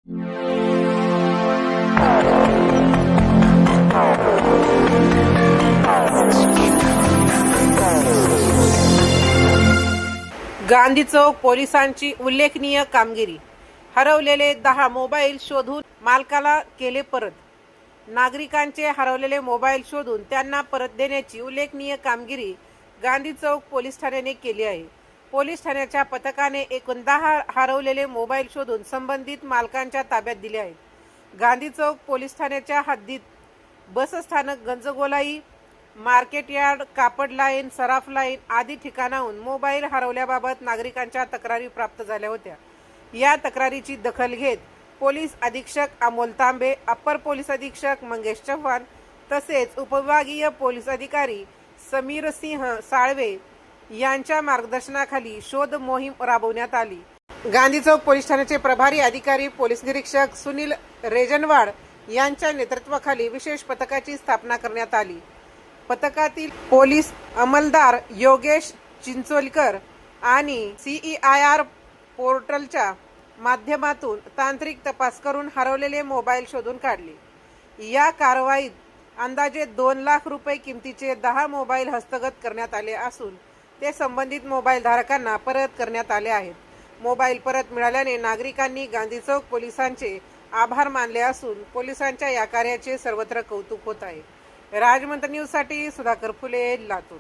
गांधी चौक पोलिसांची उल्लेखनीय कामगिरी। हरवलेले 10 मोबाईल शोधून मालकाला केले परत। नागरिकांचे हरवलेले मोबाईल शोधून त्यांना परत देण्याची उल्लेखनीय कामगिरी गांधी चौक पोलीस ठाण्याने केली आहे। पोलीस ठाण्याच्या पथकाने एकूण 10 हरवलेले मोबाईल शोधून संबंधित मालकांच्या ताब्यात दिले आहेत। गांधी चौक पोलीस ठाण्याच्या हद्दीत बसस्थानक, गंजगोलाई, मार्केट यार्ड, कापड लाईन, सराफ लाईन आदी ठिकाणाहून मोबाईल हरवल्याबाबत नागरिकांच्या तक्रारी प्राप्त झाल्या होत्या। या तक्रारीची दखल घेत पोलीस अधीक्षक अमोल तांबे, अप्पर पोलीस अधीक्षक मंगेश चव्हाण तसेच उपविभागीय पोलीस अधिकारी समीर सिंह साळवे यांच्या मार्गदर्शनाखाली शोध मोहीम राबवण्यात आली। गांधी चौक पोलीस ठाण्याचे प्रभारी अधिकारी पोलीस निरीक्षक सुनील रेजनवाड यांच्या नेतृत्वाखाली विशेष पथकाची स्थापना करण्यात आली। पथकातील पोलीस अंमलदार योगेश चिंचोलीकर आणि CEIR पोर्टलच्या माध्यमातून तांत्रिक तपास करून हरवलेले मोबाईल शोधून काढले। या कारवाईत अंदाजे 2 लाख रुपये किमतीचे 10 मोबाईल हस्तगत करण्यात आले असून ते संबंधित मोबाईल धारकांना परत करण्यात आले आहेत। मोबाईल परत मिळाल्याने नागरिकांनी गांधी चौक पोलिसांचे आभार मानले असून पोलिसांच्या या कार्याचे सर्वत्र कौतुक होत आहे। राजमंत्र न्यूज साठी सुधाकर फुले, लातूर।